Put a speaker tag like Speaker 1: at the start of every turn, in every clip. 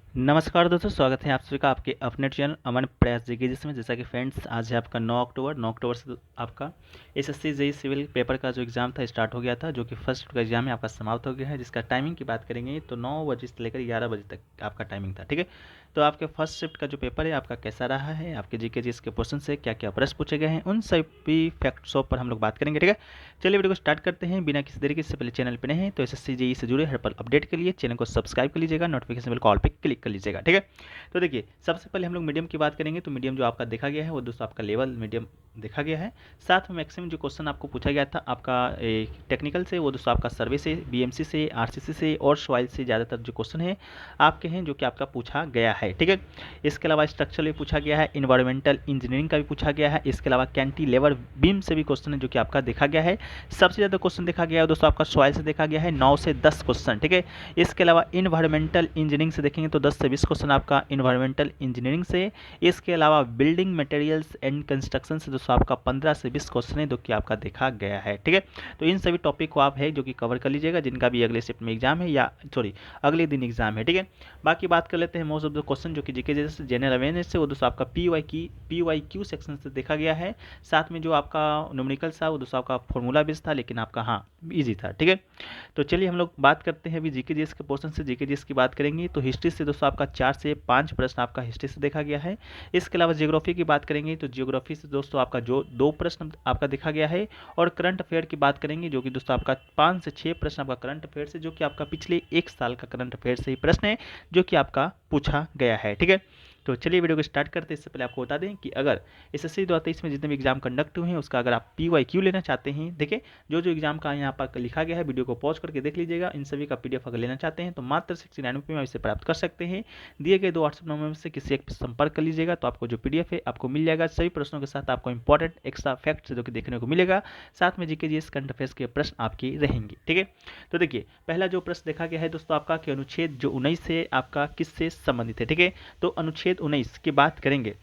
Speaker 1: नमस्कार दोस्तों, स्वागत है आप सभी का आपके अपने चैनल अमन प्रयास जीके जिसमें। जैसा कि फ्रेंड्स, आज है आपका 9 अक्टूबर से आपका एसएससी जेई सिविल पेपर का जो एग्ज़ाम था स्टार्ट हो गया था, जो कि फर्स्ट का एग्ज़ाम है आपका समाप्त हो गया है। जिसका टाइमिंग की बात करेंगे तो 9 बजे से लेकर 11 बजे तक आपका टाइमिंग था। ठीक है, तो आपके फर्स्ट शिफ्ट का जो पेपर है आपका कैसा रहा है, आपके जीके जीएस के क्वेश्चन से क्या क्या प्रश्न पूछे गए हैं, उन सभी फैक्ट्सों पर हम लोग बात करेंगे। ठीक है, चलिए वीडियो को स्टार्ट करते हैं बिना किसी देरी के। इससे पहले चैनल पे नए हैं तो एसएससी जेई से जुड़े हर पल अपडेट के लिए चैनल को सब्सक्राइब कर लीजिएगा, नोटिफिकेशन बेल कॉल पे क्लिक कर लीजिएगा। ठीक है, तो देखिए सबसे पहले हम लोग मीडियम की बात करेंगे। तो मीडियम जो आपका देखा गया है वो दोस्तों आपका लेवल मीडियम देखा गया है। साथ में मैक्सिमम जो क्वेश्चन आपको पूछा गया था आपका टेक्निकल से, वो दोस्तों आपका सर्वे से, बीएमसी से, आरसीसी से और सॉइल से ज़्यादातर जो क्वेश्चन है आपके हैं जो कि आपका पूछा गया है। ठीक है, इसके अलावा स्ट्रक्चरल भी पूछा गया है, इन्वायरमेंटल इंजीनियरिंग का भी पूछा गया है। इसके अलावा कैंटिलीवर बीम से भी क्वेश्चन है जो कि आपका देखा गया है। सबसे ज़्यादा क्वेश्चन देखा गया है दोस्तों आपका सॉइल से देखा गया है, 9 से 10 क्वेश्चन। ठीक है, इसके अलावा इन्वायरमेंटल इंजीनियरिंग से देखेंगे तो 10 से 20 क्वेश्चन आपका इन्वायरमेंटल इंजीनियरिंग से। इसके अलावा बिल्डिंग मटेरियल्स एंड कंस्ट्रक्शन से दोस्तों आपका 15 से 20 क्वेश्चन है जो कि आपका देखा गया है। ठीक है, तो इन सभी टॉपिक को आप है जो कि कवर कर लीजिएगा जिनका भी अगले शिफ्ट में एग्जाम है, या सॉरी अगले दिन एग्जाम है। ठीक है, बाकी बात कर लेते हैं मोस्ट ऑफ द क्वेश्चन जो कि जीके जैसे जनरल अवेयरनेस से, वो दोस्तों आपका पी वाई क्यू सेक्शन से देखा गया है। साथ में जो आपका न्यूमेरिकल था वो दोस्तों आपका फॉर्मूला बेस्ड था, लेकिन आपका हाँ ईजी था। ठीक है, तो चलिए हम लोग बात करते हैं अभी जीके जीएस के पोर्शन से। जीके जीएस की बात करेंगे तो हिस्ट्री से दोस्तों आपका 4 से 5 प्रश्न आपका हिस्ट्री से देखा गया है। इसके अलावा जियोग्राफी की बात करेंगे तो जियोग्राफी से दोस्तों आपका जो 2 प्रश्न आपका देखा गया है। और करंट अफेयर की बात करेंगे जो कि दोस्तों आपका 5 से 6 प्रश्न आपका करंट अफेयर से, जो कि आपका पिछले 1 साल का करंट अफेयर से ही प्रश्न है जो कि आपका पूछा गया है। ठीक है, तो चलिए वीडियो को स्टार्ट करते हैं। इससे पहले आपको बता दें कि अगर एसएससी 2023 में जितने भी एग्जाम कंडक्ट हुए हैं उसका अगर आप पीवाईक्यू लेना चाहते हैं, देखिए जो जो एग्जाम का यहाँ पर लिखा गया है वीडियो को पॉज करके देख लीजिएगा। इन सभी का पीडीएफ अगर लेना चाहते हैं तो मात्र 69 में इसे प्राप्त कर सकते हैं। दिए गए 2 व्हाट्सएप नंबर में से किसी एक पर संपर्क कर लीजिएगा तो आपको जो पीडीएफ है आपको मिल जाएगा। सभी प्रश्नों के साथ आपको इंपॉर्टेंट एक्स्ट्रा फैक्ट्स जो कि देखने को मिलेगा, साथ में जीके जीएस करंट अफेयर्स के प्रश्न आपके रहेंगे। ठीक है, तो देखिए पहला जो प्रश्न देखा गया है दोस्तों आपका कि अनुच्छेद जो 19 है आपका किससे संबंधित है। ठीक है, तो अनुच्छेद 19 की बात करेंगे।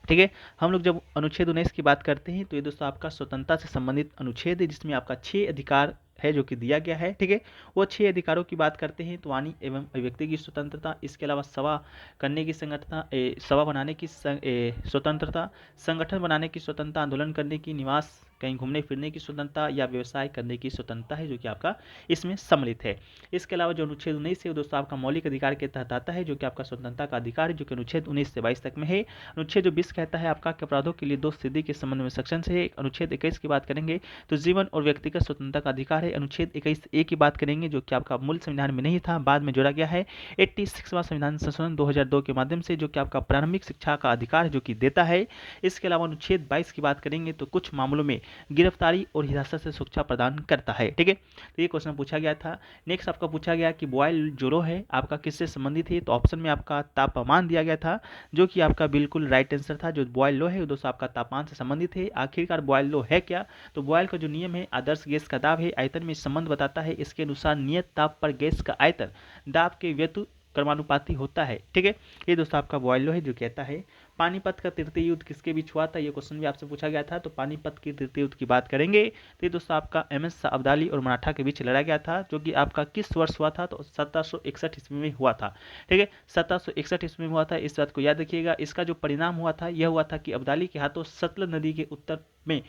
Speaker 1: ठीक है, हम लोग जब अनुच्छेद 19 की बात करते हैं तो ये दोस्तों आपका स्वतंत्रता से संबंधित अनुच्छेद है, जिसमें आपका 6 अधिकार है जो कि दिया गया है। ठीक है, वो 6 अधिकारों की बात करते हैं तो वाणी एवं अभिव्यक्ति की स्वतंत्रता, इसके अलावा सभा करने की संगठनता, सभा बनाने की स्वतंत्रता, संगठन बनाने की स्वतंत्रता, आंदोलन करने की, निवास कहीं घूमने फिरने की स्वतंत्रता या व्यवसाय करने की स्वतंत्रता है जो कि आपका इसमें सम्मिलित है। इसके अलावा जो अनुच्छेद 19 है दोस्तों आपका मौलिक अधिकार के तहत आता है, जो कि आपका स्वतंत्रता का अधिकार है, जो कि अनुच्छेद 19 से 22 तक में है। अनुच्छेद जो 20 कहता है आपका कि अपराधों के लिए दोष सिद्धि के संबंध में सेक्शन से है। अनुच्छेद 21 की बात करेंगे तो जीवन और व्यक्तिगत स्वतंत्रता का अधिकार है। अनुच्छेद 21A की बात करेंगे जो कि आपका मूल संविधान में नहीं था, बाद में जोड़ा गया है 86वां संविधान संशोधन 2002 के माध्यम से, जो कि आपका प्रारंभिक शिक्षा का अधिकार है जो कि देता है। इसके अलावा अनुच्छेद 22 की बात करेंगे तो कुछ मामलों में गिरफ्तारी और हिरासत से सुरक्षा प्रदान करता है। ठीक है, तो ये क्वेश्चन पूछा गया था। नेक्स्ट आपका पूछा गया कि बॉयल जो लो है आपका किससे संबंधित है, तो ऑप्शन में आपका तापमान दिया गया था जो कि आपका बिल्कुल राइट आंसर था। जो बॉयल लो है दोस्तों आपका तापमान से संबंधित है। आखिरकार बॉयल लो है क्या, तो बॉयल का जो नियम है आदर्श गैस का दाब है आयतन में संबंध बताता है। इसके अनुसार नियत ताप पर गैस का आयतन दाब के कर्मानुपाती होता है। ठीक है, ये दोस्तों आपका बॉयल लो है जो कहता है। पानीपत का तृतीय युद्ध किसके बीच हुआ था, ये क्वेश्चन भी आपसे पूछा गया था। तो पानीपत की तृतीय युद्ध की बात करेंगे तो ये दोस्तों आपका एमएस अब्दाली और मराठा के बीच लड़ा गया था, जो कि आपका किस वर्ष हुआ था, तो 1761 ईस्वी में हुआ था। ठीक है, 1761 ईस्वी में हुआ था, इस बात को याद रखिएगा। इसका जो परिणाम हुआ था यह हुआ था कि अब्दाली के हाथों सतलज नदी के उत्तर में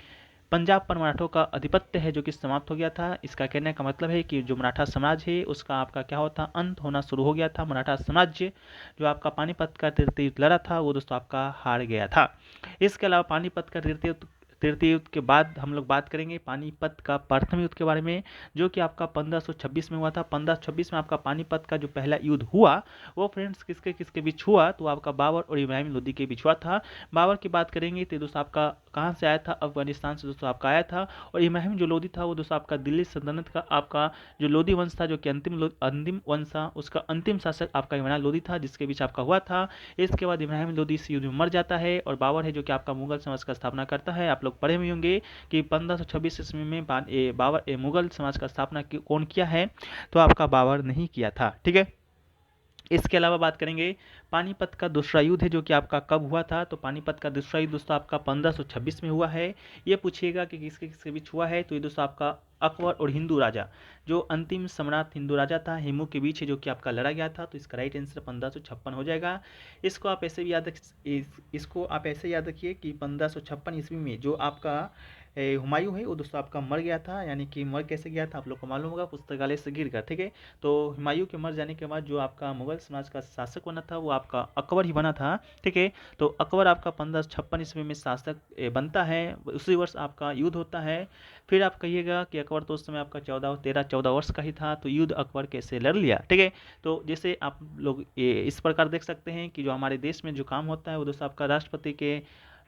Speaker 1: पंजाब पर मराठों का आधिपत्य है जो कि समाप्त हो गया था। इसका कहने का मतलब है कि जो मराठा साम्राज्य है उसका आपका क्या होता अंत होना शुरू हो गया था। मराठा साम्राज्य जो आपका पानीपत का तृतीय युद्ध लड़ा था वो दोस्तों आपका हार गया था। इसके अलावा पानीपत का तृतीय युद्ध के बाद हम लोग बात करेंगे पानीपत का प्रथम युद्ध के बारे में, जो कि आपका 1526 में हुआ था। 1526 में आपका पानीपत का जो पहला युद्ध हुआ वो फ्रेंड्स किसके किसके बीच हुआ, तो आपका बाबर और इब्राहिम लोदी के बीच हुआ था। बाबर की बात करेंगे तो दोस्तों आपका कहाँ से आया था, अफगानिस्तान से दोस्तों आपका आया था। और इब्राहिम जो लोदी था वो दोस्तों आपका दिल्ली सल्तनत का आपका जो लोदी वंश था, जो कि अंतिम वंश था, उसका अंतिम शासक आपका इमरान लोदी था, जिसके बीच आपका हुआ था। इसके बाद इब्राहिम लोदी इस युद्ध में मर जाता है और बाबर है जो कि आपका मुगल समाज का स्थापना करता है। आप लोग पढ़े हुए होंगे कि 1526 ईस्वी में बाबर मुगल समाज का स्थापना कौन किया है, तो आपका बाबर नहीं किया था। ठीक है, इसके अलावा बात करेंगे पानीपत का दूसरा युद्ध है जो कि आपका कब हुआ था, तो पानीपत का दूसरा युद्ध दोस्तों आपका 1526 में हुआ है। ये पूछिएगा कि किसके किसके बीच हुआ है, तो ये दोस्तों आपका अकबर और हिंदू राजा, जो अंतिम सम्राट हिंदू राजा था हिमू के बीच है, जो कि आपका लड़ा गया था। तो इसका राइट आंसर 1556 हो जाएगा। इसको आप ऐसे भी इसको आप ऐसे याद रखिए कि 1556 ईस्वी में जो आपका हुमायूं है वो दोस्तों आपका मर गया था, यानी कि मर कैसे गया था आप लोग को मालूम होगा, पुस्तकालय से गिर कर, ठीक है। तो हुमायूं के मर जाने के बाद जो आपका मुगल समाज का शासक बना था वो आपका अकबर ही बना था, ठीक है। तो अकबर आपका 1556 ईस्वी में शासक बनता है। उसी वर्ष आपका युद्ध होता है। फिर आप कहिएगा कि अकबर तो उस समय आपका 14 वर्ष का ही था, तो युद्ध अकबर कैसे लड़ लिया, ठीक है। तो जैसे आप लोग इस प्रकार देख सकते हैं कि जो हमारे देश में जो काम होता है वो दोस्तों आपका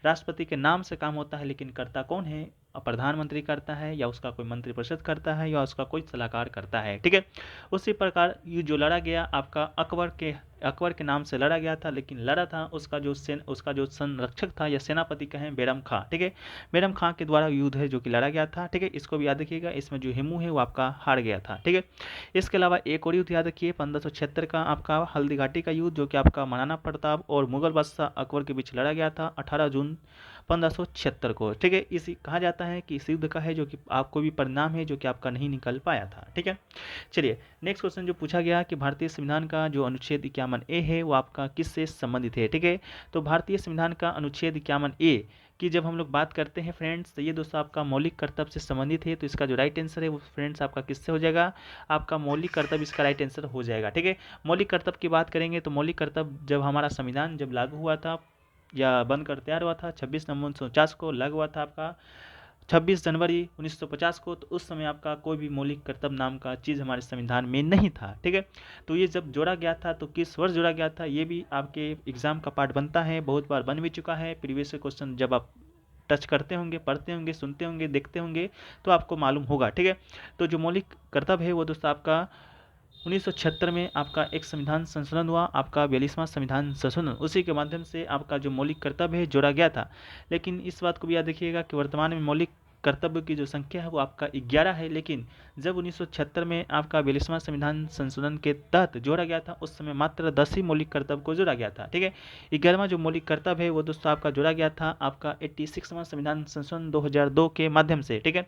Speaker 1: राष्ट्रपति के नाम से काम होता है, लेकिन करता कौन है? प्रधानमंत्री करता है, या उसका कोई मंत्रिपरिषद करता है, या उसका कोई सलाहकार करता है, ठीक है। उसी प्रकार ये जो लड़ा गया आपका अकबर के नाम से लड़ा गया था, लेकिन लड़ा था उसका जो संरक्षक था या सेनापति कहें बैरम खां, ठीक है। बैरम खां के द्वारा युद्ध है जो कि लड़ा गया था, ठीक है। इसको भी याद रखिएगा। इसमें जो हिमू है वो आपका हार गया था, ठीक है। इसके अलावा एक और युद्ध याद रखिए 1576 का आपका हल्दी घाटी का युद्ध, जो कि आपका महाराणा प्रताप और मुगल बादशाह अकबर के बीच लड़ा गया था 18 जून 1576 को, ठीक है। इसी कहा जाता है कि इस युद्ध का है जो कि आपको भी परिणाम है जो कि आपका नहीं निकल पाया था, ठीक है। चलिए नेक्स्ट क्वेश्चन जो पूछा गया कि भारतीय संविधान का जो अनुच्छेद 51A है वो आपका किससे संबंधित है, ठीक है। तो भारतीय संविधान का अनुच्छेद 51A कि जब हम लोग बात करते हैं फ्रेंड्स, तो ये दोस्तों आपका मौलिक कर्तव्य से संबंधित है। तो इसका जो राइट आंसर है वो फ्रेंड्स आपका किससे हो जाएगा? आपका मौलिक कर्तव्य इसका राइट आंसर हो जाएगा, ठीक है। मौलिक कर्तव्य की बात करेंगे तो मौलिक कर्तव्य जब हमारा संविधान जब लागू हुआ था या बनकर तैयार हुआ था 26 नवंबर 1949 को, लागू हुआ था आपका 26 जनवरी 1950 को, तो उस समय आपका कोई भी मौलिक कर्तव्य नाम का चीज़ हमारे संविधान में नहीं था, ठीक है। तो ये जब जोड़ा गया था तो किस वर्ष जोड़ा गया था, ये भी आपके एग्जाम का पार्ट बनता है, बहुत बार बन भी चुका है। प्रीवियस क्वेश्चन जब आप टच करते होंगे, पढ़ते होंगे, सुनते होंगे, देखते होंगे तो आपको मालूम होगा, ठीक है। तो जो मौलिक कर्तव्य है वो दोस्तों आपका 1976 में आपका एक संविधान संशोधन हुआ, आपका 42वां संविधान संशोधन, उसी के माध्यम से आपका जो मौलिक कर्तव्य है जोड़ा गया था। लेकिन इस बात को भी याद रखिएगा कि वर्तमान में मौलिक कर्तव्य की जो संख्या है वो आपका 11 है, लेकिन जब 1976 में आपका 42वां संविधान संशोधन के तहत जोड़ा गया था उस समय मात्र 10 ही मौलिक कर्तव्य को जोड़ा गया था, ठीक है। 11वां जो मौलिक कर्तव्य है वो दोस्तों आपका जोड़ा गया था आपका 86वां संविधान संशोधन 2002 के माध्यम से, ठीक है।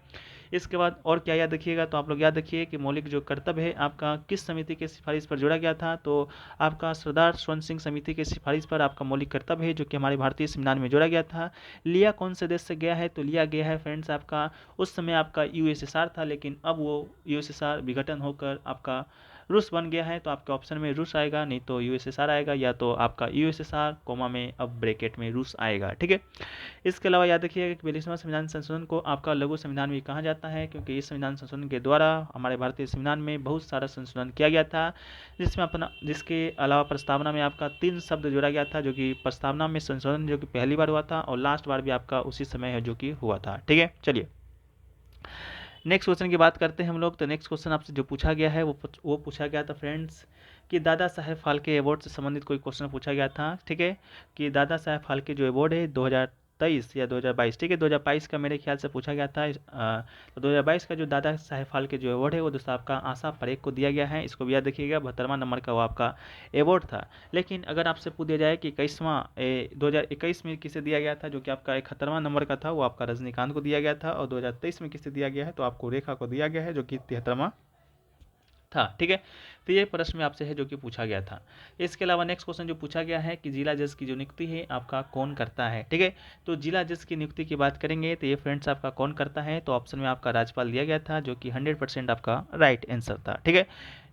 Speaker 1: इसके बाद और क्या याद रखिएगा, तो आप लोग याद रखिए कि मौलिक जो कर्तव्य है आपका किस समिति के सिफारिश पर जोड़ा गया था, तो आपका सरदार स्वर्ण सिंह समिति के सिफारिश पर आपका मौलिक कर्तव्य है जो कि हमारे भारतीय संविधान में जोड़ा गया था। लिया कौन से देश से गया है, तो लिया गया है फ्रेंड्स आपका उस समय आपका यूएसएसआर था, लेकिन अब वो यूएसएसआर विघटन होकर आपका रूस बन गया है। तो आपके ऑप्शन में रूस आएगा, नहीं तो यूएसएसआर आएगा, या तो आपका यूएसएसआर कोमा में अब ब्रैकेट में रूस आएगा, ठीक है। इसके अलावा याद रखिएगा कि 42वां संविधान संशोधन को आपका लघु संविधान भी कहा जाता है, क्योंकि इस संविधान संशोधन के द्वारा हमारे भारतीय संविधान में बहुत सारा संशोधन किया गया था, जिसके अलावा प्रस्तावना में आपका 3 शब्द जोड़ा गया था, जो कि प्रस्तावना में संशोधन जो कि पहली बार हुआ था और लास्ट बार भी आपका उसी समय है जो कि हुआ था, ठीक है। चलिए नेक्स्ट क्वेश्चन की बात करते हैं हम लोग। तो नेक्स्ट क्वेश्चन आपसे जो पूछा गया है वो पूछा गया था फ्रेंड्स कि दादा साहेब फाल्के अवार्ड से संबंधित कोई क्वेश्चन पूछा गया था, ठीक है। कि दादा साहेब फाल्के जो अवार्ड है 2023 या 2022, ठीक है, 2022 का मेरे ख्याल से पूछा गया था। तो 2022 का जो दादा साहेब फाल्के जो अवार्ड है वो दोस्तों आपका आशा परेख को दिया गया है। इसको भी याद रखिएगा, 72वां नंबर का वो आपका अवार्ड था। लेकिन अगर आपसे पूछ दिया जाए कि 2021 में किसे दिया गया था, जो कि आपका 71वां नंबर का था, वो आपका रजनीकांत को दिया गया था, और 2023 में किसे दिया गया है, तो आपको रेखा को दिया गया है, जो कि 73वां था, ठीक है। तो ये प्रश्न में आपसे है जो कि पूछा गया था। इसके अलावा नेक्स्ट क्वेश्चन जो पूछा गया है कि जिला जज की जो नियुक्ति है आपका कौन करता है, ठीक है। तो जिला जज की नियुक्ति की बात करेंगे तो ये फ्रेंड्स आपका कौन करता है, तो ऑप्शन में आपका राज्यपाल दिया गया था, जो कि 100% आपका राइट आंसर था, ठीक है।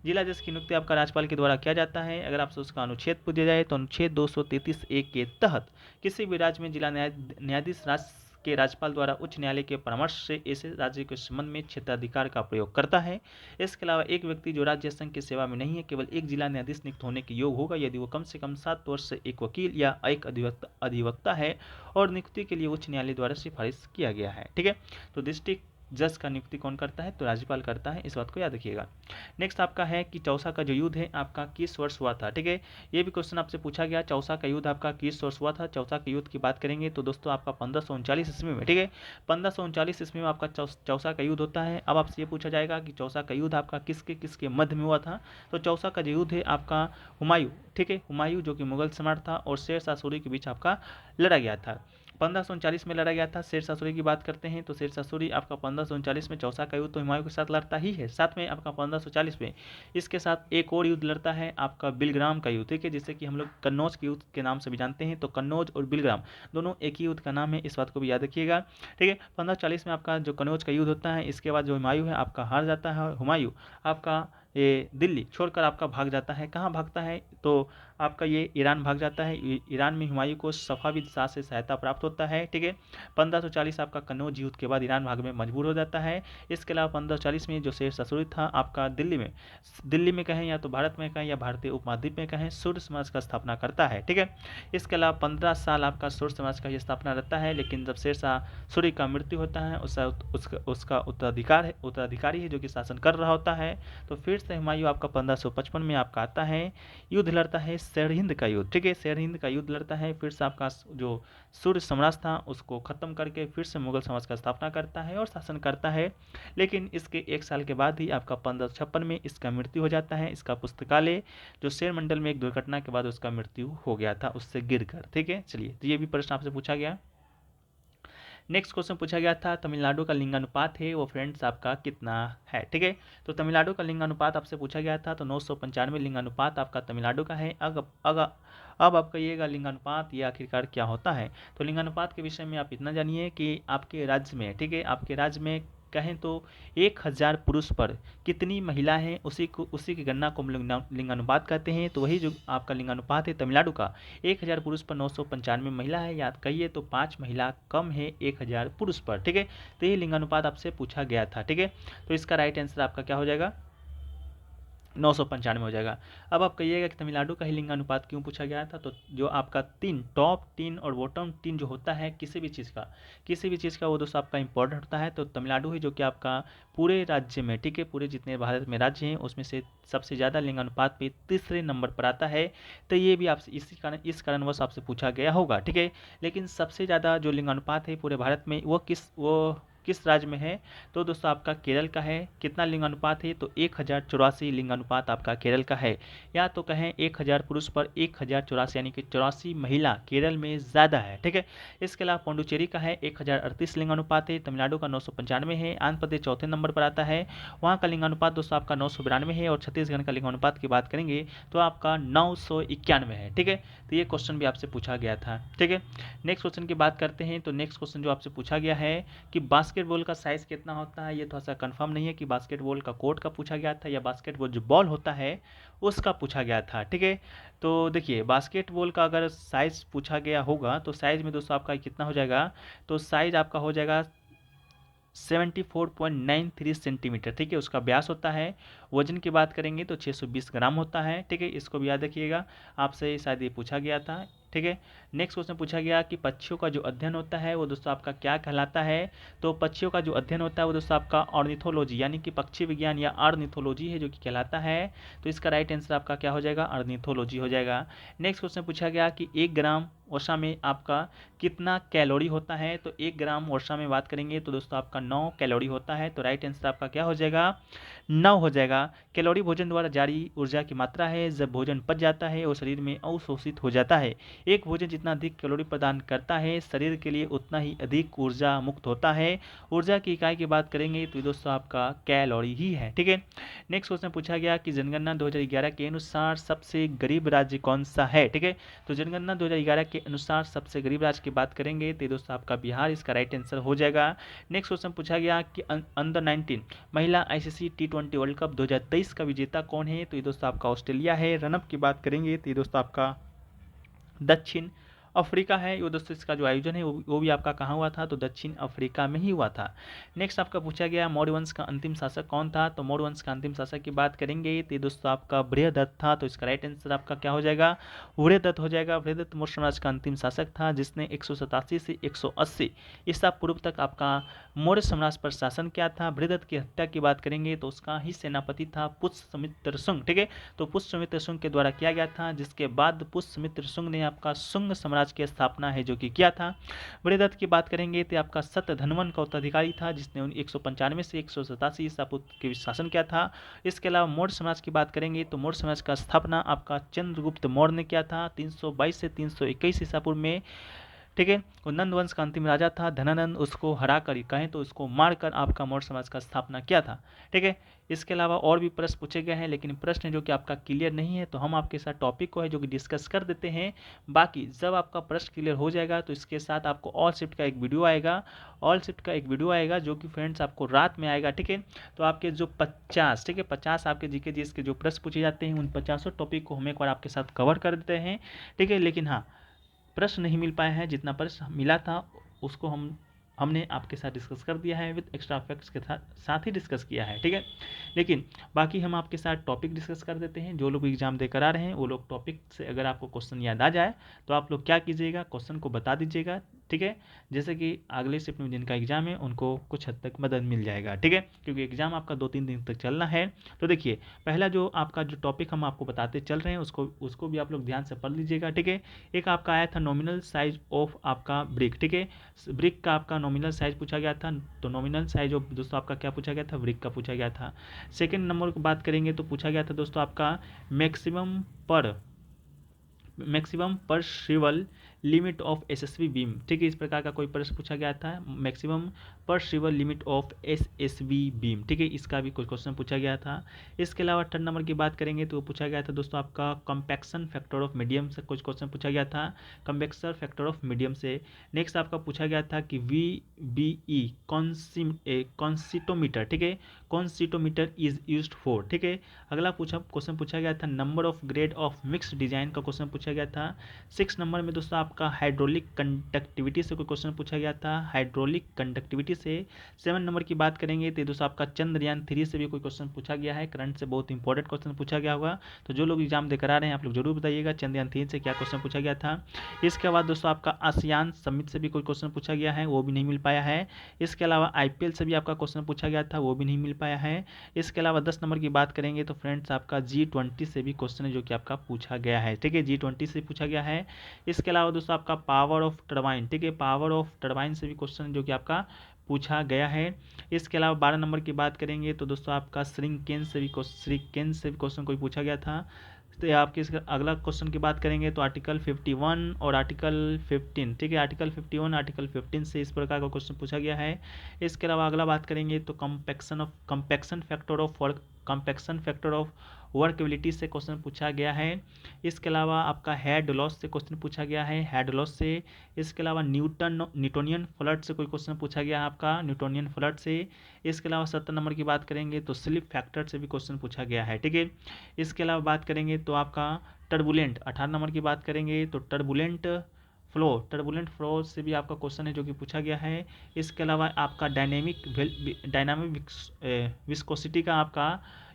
Speaker 1: जिला जज की नियुक्ति आपका राज्यपाल के द्वारा किया जाता है। अगर आपसे उसका अनुच्छेद पूछ दिया जाए तो अनुच्छेद 233(1) के तहत किसी भी राज्य में जिला न्यायाधीश राज्य के राज्यपाल द्वारा उच्च न्यायालय के परामर्श से ऐसे राज्य के संबंध में क्षेत्राधिकार का प्रयोग करता है। इसके अलावा एक व्यक्ति जो राज्य संघ की सेवा में नहीं है केवल एक जिला न्यायाधीश नियुक्त होने के योग्य होगा यदि वो कम से कम 7 वर्ष से एक वकील या एक अधिवक्ता है और नियुक्ति के लिए उच्च न्यायालय द्वारा सिफारिश किया गया है, ठीक है। तो डिस्ट्रिक्ट जज का नियुक्ति कौन करता है, तो राज्यपाल करता है, इस बात को याद रखिएगा। नेक्स्ट आपका है कि चौसा का जो युद्ध है आपका किस वर्ष हुआ था, ठीक है। ये भी क्वेश्चन आपसे पूछा गया, चौसा का युद्ध आपका किस वर्ष हुआ था। चौसा के युद्ध की बात करेंगे तो दोस्तों आपका 1539 ईस्वी में, ठीक है। 1539 ईस्वी में आपका चौसा का युद्ध होता है। अब आपसे ये पूछा जाएगा कि चौसा का युद्ध आपका किसके किसके मध्य में हुआ था, तो चौसा का जो युद्ध है आपका हुमायूं, ठीक है, हुमायूं जो कि मुगल सम्राट था और शेर शाह सूरी के बीच आपका लड़ा गया था। 1539 में लड़ा गया था। शेरशाह सूरी की बात करते हैं तो शेरशाह सूरी आपका 1539 में चौसा का युद्ध तो हुमायूं के साथ लड़ता ही है। साथ में आपका 1540 में इसके साथ एक और युद्ध लड़ता है आपका बिलग्राम का युद्ध, ठीक है, जिसे कि हम लोग कन्नौज के युद्ध के नाम से भी जानते हैं। तो कन्नौज और बिलग्राम दोनों एक ही युद्ध का नाम है, इस बात को भी याद रखिएगा, ठीक है। 1540 में आपका जो कन्नौज का युद्ध होता है, इसके बाद जो हुमायूं है आपका हार जाता है और हुमायूं आपका ये दिल्ली छोड़कर आपका भाग जाता है। कहाँ भागता है तो आपका ये ईरान भाग जाता है। ईरान में हुमायूं को सफाविद शाह से सहायता प्राप्त होता है, ठीक है। 1540 आपका कन्नौज युद्ध के बाद ईरान भागने में मजबूर हो जाता है। इसके अलावा 1540 में जो शेरशाह सूरी था आपका दिल्ली में कहें या तो भारत में कहें या भारतीय उपमहाद्वीप में कहें सूर्य समाज का स्थापना करता है, ठीक है। इसके अलावा 15 साल आपका सूर्य समाज का ये स्थापना रहता है, लेकिन जब शेरशाह सूरी का मृत्यु होता है उसका उत्तराधिकारी है जो कि शासन कर रहा होता है। तो फिर से हुमायूं आपका 1555 में आपका आता है, युद्ध लड़ता है सरहिंद का युद्ध, ठीक है। सरहिंद का युद्ध लड़ता है, फिर से आपका जो सूर्य साम्राज्य था उसको खत्म करके फिर से मुगल समाज का स्थापना करता है और शासन करता है। लेकिन इसके एक साल के बाद ही आपका 1556 में इसका मृत्यु हो जाता है। इसका पुस्तकालय जो शेर मंडल में एक दुर्घटना के बाद उसका मृत्यु हो गया था उससे गिरकर, ठीक है। चलिए, तो ये भी प्रश्न आपसे पूछा गया। नेक्स्ट क्वेश्चन पूछा गया था तमिलनाडु का लिंगानुपात है वो फ्रेंड्स आपका कितना है, ठीक है। तो तमिलनाडु का लिंगानुपात आपसे पूछा गया था, तो 995 लिंगानुपात आपका तमिलनाडु का है। अब आप कहिएगा लिंगानुपात ये आखिरकार क्या होता है। तो लिंगानुपात के विषय में आप इतना जानिए कि आपके राज्य में, ठीक है, आपके राज्य में कहें तो 1000 पुरुष पर कितनी महिला हैं उसी की गणना को हम लिंगानुपात कहते हैं। तो वही जो आपका लिंगानुपात है तमिलनाडु का 1000 पुरुष पर 995 महिला है। याद कहिए तो 5 महिला कम है 1000 पुरुष पर, ठीक है। तो ये लिंगानुपात आपसे पूछा गया था, ठीक है। तो इसका राइट आंसर आपका क्या हो जाएगा, 995 हो जाएगा। अब आप कहिएगा कि तमिलनाडु का ही लिंगानुपात क्यों पूछा गया था। तो जो आपका टॉप 3 और बॉटम 3 जो होता है किसी भी चीज़ का वो दोस्तों आपका इंपॉर्टेंट होता है। तो तमिलनाडु है जो कि आपका पूरे राज्य में, ठीक है, पूरे जितने भारत में राज्य हैं उसमें से सबसे ज़्यादा लिंगानुपात पे तीसरे नंबर पर आता है। तो ये भी आपसे इस कारणवश आपसे पूछा गया होगा, ठीक है। लेकिन सबसे ज़्यादा जो लिंगानुपात है पूरे भारत में वो किस राज्य में है। तो दोस्तों आपका केरल का है। कितना लिंगानुपात है तो 1084 लिंगानुपात आपका केरल का है। या तो कहें 1000 पुरुष पर 1084 यानी कि 84 महिला केरल में ज़्यादा है, ठीक है। इसके अलावा पौंडुचेरी का है 1038 लिंगानुपात है। तमिलनाडु का 995 है। आंध्र प्रदेश चौथे नंबर पर आता है, वहाँ का लिंगानुपात दोस्तों आपका 992 है। और छत्तीसगढ़ का लिंगानुपात की बात करेंगे तो आपका 991 है, ठीक है। तो ये क्वेश्चन भी आपसे पूछा गया था, ठीक है। नेक्स्ट क्वेश्चन की बात करते हैं। तो नेक्स्ट क्वेश्चन जो आपसे पूछा गया है कि बास्केटबॉल का साइज कितना होता है। ये थोड़ा सा कंफर्म नहीं है कि बास्केटबॉल का कोर्ट का पूछा गया था या बास्केटबॉल जो बॉल होता है उसका पूछा गया था, ठीक है। तो देखिए बास्केटबॉल का अगर साइज पूछा गया होगा तो साइज में दोस्तों आपका कितना हो जाएगा, तो साइज आपका हो जाएगा 74.93 सेंटीमीटर, ठीक है, उसका व्यास होता है। वजन की बात करेंगे तो 620 ग्राम होता है, ठीक है। इसको भी याद रखिएगा, आपसे शायद ये पूछा गया था, ठीक है। नेक्स्ट क्वेश्चन पूछा गया कि पक्षियों का जो अध्ययन होता है वो दोस्तों आपका क्या कहलाता है। तो पक्षियों का जो अध्ययन होता है वो दोस्तों आपका ऑर्निथोलॉजी यानी कि पक्षी विज्ञान या ऑर्निथोलॉजी है जो कि कहलाता है। तो इसका राइट आंसर आपका क्या हो जाएगा, ऑर्निथोलॉजी हो जाएगा। नेक्स्ट क्वेश्चन पूछा गया कि 1 ग्राम वर्षा में आपका कितना कैलोरी होता है। तो 1 ग्राम वर्षा में बात करेंगे तो दोस्तों आपका 9 कैलोरी होता है। तो राइट आंसर आपका क्या हो जाएगा, 9 हो जाएगा। कैलोरी भोजन द्वारा जारी ऊर्जा की मात्रा है जब भोजन पच जाता है और शरीर में अवशोषित हो जाता है। एक भोजन जितना अधिक कैलोरी प्रदान करता है शरीर के लिए उतना ही अधिक ऊर्जा मुक्त होता है। ऊर्जा की इकाई की बात करेंगे तो दोस्तों आपका कैलोरी ही है, ठीक है। नेक्स्ट क्वेश्चन पूछा गया कि जनगणना 2011 के अनुसार सबसे गरीब राज्य कौन सा है, ठीक है। तो जनगणना 2011 के अनुसार सबसे गरीब राज्य की बात करेंगे तो दोस्तों आपका बिहार इसका राइट आंसर हो जाएगा। नेक्स्ट क्वेश्चन पूछा गया कि अंडर 19 महिला ICC T20 वर्ल्ड कप 2023 का विजेता कौन है। तो ये दोस्तों आपका ऑस्ट्रेलिया है। रनअप की बात करेंगे तो ये दोस्तों आपका दक्षिण अफ्रीका है। वो दोस्तों इसका जो आयोजन है वो भी आपका कहाँ हुआ था, तो दक्षिण अफ्रीका में ही हुआ था। नेक्स्ट आपका पूछा गया मौर्य वंश का अंतिम शासक कौन था। तो मौर्य वंश का अंतिम शासक की बात करेंगे तो दोस्तों आपका बृहदत्त था। तो इसका राइट आंसर आपका क्या हो जाएगा, बृहदत्त हो जाएगा। बृहदत्त मौर्य साम्राज्य का अंतिम शासक था जिसने 187 से 180 ईसा पूर्व तक आपका मौर्य साम्राज्य पर शासन किया था। बृहदत्त की हत्या की बात करेंगे तो उसका ही सेनापति था पुष्यमित्र शुंग, ठीक है। तो पुष्यमित्र शुंग के द्वारा किया गया था, जिसके बाद पुष्यमित्र शुंग ने आपका शुंग साम्राज्य की स्थापना है जो कि किया था। बृहदत्त की बात करेंगे तो आपका शतधन्वन का उत्तराधिकारी था जिसने 195 से 187 ईसा पूर्व के शासन किया था। इसके अलावा मौर्य समाज की बात करेंगे तो मौर्य समाज का स्थापना आपका चंद्रगुप्त मौर्य ने किया था 322 से 321 ईसा पूर्व में। ठीक है। वो नंदवंश का अंतिम राजा था। धनानंद उसको हरा कर, कहें तो उसको मारकर आपका मौर्य समाज का स्थापना किया था। ठीक है। इसके अलावा और भी प्रश्न पूछे गए हैं, लेकिन प्रश्न जो कि आपका क्लियर नहीं है तो हम आपके साथ टॉपिक को है जो कि डिस्कस कर देते हैं। बाकी जब आपका प्रश्न क्लियर हो जाएगा तो इसके साथ आपको ऑल शिफ्ट का एक वीडियो आएगा, ऑल शिफ्ट का एक वीडियो आएगा जो कि फ्रेंड्स आपको रात में आएगा। ठीक है। तो आपके जो 50, ठीक है, 50 आपके जीके जीएस के जो प्रश्न पूछे जाते हैं उन 50 टॉपिक को हम एक बार आपके साथ कवर कर देते हैं। ठीक है। लेकिन हाँ, प्रश्न नहीं मिल पाया है, जितना प्रश्न मिला था उसको हमने आपके साथ डिस्कस कर दिया है, विद एक्स्ट्रा फैक्ट्स के साथ ही डिस्कस किया है। ठीक है। लेकिन बाकी हम आपके साथ टॉपिक डिस्कस कर देते हैं। जो लोग एग्जाम देकर आ रहे हैं वो लोग टॉपिक से अगर आपको क्वेश्चन याद आ जाए तो आप लोग क्या कीजिएगा, क्वेश्चन को बता दीजिएगा। ठीक है। जैसे कि अगले शिफ्ट में जिनका एग्जाम है उनको कुछ हद तक मदद मिल जाएगा। ठीक है। क्योंकि एग्जाम आपका 2-3 दिन तक चलना है। तो देखिए, पहला जो आपका जो टॉपिक हम आपको बताते चल रहे हैं उसको भी आप लोग ध्यान से पढ़ लीजिएगा। ठीक है। एक आपका आया था नॉमिनल साइज ऑफ आपका ब्रिक। ठीक है। ब्रिक का आपका नॉमिनल साइज पूछा गया था। तो नॉमिनल साइज ऑफ दोस्तों आपका क्या पूछा गया था, ब्रिक का पूछा गया था। सेकेंड नंबर की बात करेंगे तो पूछा गया था दोस्तों आपका मैक्सिमम पर शिवल लिमिट ऑफ एसएसवी बीम। ठीक है। इस प्रकार का कोई प्रश्न पूछा गया था, मैक्सिमम पर शिवल लिमिट ऑफ एसएसवी बीम। ठीक है। इसका भी कोई क्वेश्चन पूछा गया था। इसके अलावा थर्ड नंबर की बात करेंगे तो पूछा गया था दोस्तों आपका कम्पैक्शन फैक्टर ऑफ मीडियम से कुछ क्वेश्चन पूछा गया था, कम्पैक्शन फैक्टर ऑफ मीडियम से। नेक्स्ट आपका पूछा गया था कि वी बी ई कॉन्सिटोमीटर। ठीक है, कॉन्सिटोमीटर इज यूज्ड फॉर। ठीक है। अगला क्वेश्चन पूछा गया था number of grade of mixed design का क्वेश्चन पूछा गया था। 6 नंबर में दोस्तों आपका हाइड्रोलिक कंडक्टिविटी से कोई क्वेश्चन पूछा गया था, हाइड्रोलिक कंडक्टिविटी से। 7 नंबर की बात करेंगे तो दोस्तों आपका चंद्रयान 3 से भी कोई क्वेश्चन पूछा गया है, करंट से बहुत इंपॉर्टेंट क्वेश्चन पूछा गया होगा। तो जो लोग एग्जाम देकर आ रहे हैं आप लोग जरूर बताइएगा चंद्रयान 3 से क्या क्वेश्चन पूछा गया था। इसके बाद दोस्तों आपका आसियान समिट से भी कोई क्वेश्चन पूछा गया है, वो भी नहीं मिल पाया है। इसके अलावा आईपीएल से भी आपका क्वेश्चन पूछा गया था, वो भी नहीं मिल पाया है। इसके अलावा 10 नंबर की बात करेंगे तो फ्रेंड्स आपका G20 से भी क्वेश्चन है जो कि आपका पूछा गया है। ठीक है, G20 से पूछा गया है। इसके अलावा दोस्तों आपका पावर ऑफ टरबाइन, ठीक है, पावर ऑफ टरबाइन से भी क्वेश्चन जो कि आपका पूछा गया है। इसके अलावा 12 नंबर की बात करेंगे तो दोस्तों आपका श्रिंकेन से भी क्वेश्चन कोई पूछा गया था। तो आपके अगला क्वेश्चन की बात करेंगे तो आर्टिकल 51 और आर्टिकल 15, ठीक है, आर्टिकल 51 आर्टिकल 15 से इस प्रकार का क्वेश्चन पूछा गया है। इसके अलावा अगला बात करेंगे तो कंपैक्शन फैक्टर ऑफ वर्कबिलिटी से क्वेश्चन पूछा गया है। इसके अलावा आपका हेड लॉस से क्वेश्चन पूछा गया है, हेड लॉस से। इसके अलावा न्यूटोनियन फ्लड से कोई क्वेश्चन पूछा गया है आपका, न्यूटोनियन फ्लड से। इसके अलावा 17 नंबर की बात करेंगे तो स्लिप फैक्टर से भी क्वेश्चन पूछा गया है। ठीक है। इसके अलावा बात करेंगे तो आपका टर्बुलेंट, 18 नंबर की बात करेंगे तो टर्बुलेंट फ्लो से भी आपका क्वेश्चन है जो कि पूछा गया है। इसके अलावा आपका डायनामिक विस्कोसिटी का आपका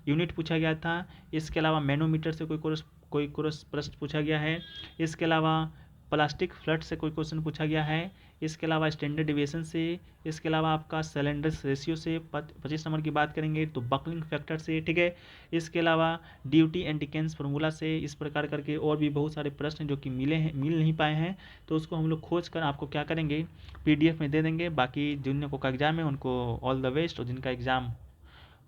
Speaker 1: यूनिट पूछा गया था। इसके अलावा मैनोमीटर से कोई प्रश्न पूछा गया है। इसके अलावा प्लास्टिक फ्लड से कोई क्वेश्चन पूछा गया है। इसके अलावा स्टैंडर्ड डिविएशन से। इसके अलावा आपका सिलेंडर्स रेशियो से। 25 नंबर की बात करेंगे तो बकलिंग फैक्टर से। ठीक है। इसके अलावा ड्यूटी एंड डिकेंस फार्मूला से। इस प्रकार करके और भी बहुत सारे प्रश्न जो कि मिल नहीं पाए हैं तो उसको हम लोग खोज कर आपको क्या करेंगे, PDF में दे देंगे। बाकी जिन लोगों का एग्जाम है उनको ऑल द बेस्ट, और जिनका एग्जाम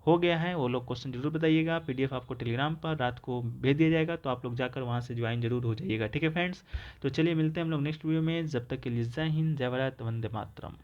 Speaker 1: हो गया है वो लोग क्वेश्चन जरूर बताइएगा। PDF आपको टेलीग्राम पर रात को भेज दिया जाएगा, तो आप लोग जाकर वहाँ से ज्वाइन जरूर हो जाइएगा। ठीक है फ्रेंड्स, तो चलिए मिलते हैं हम लोग नेक्स्ट वीडियो में। जब तक के लिए जय हिंद, जय भारत, वंदे मातरम।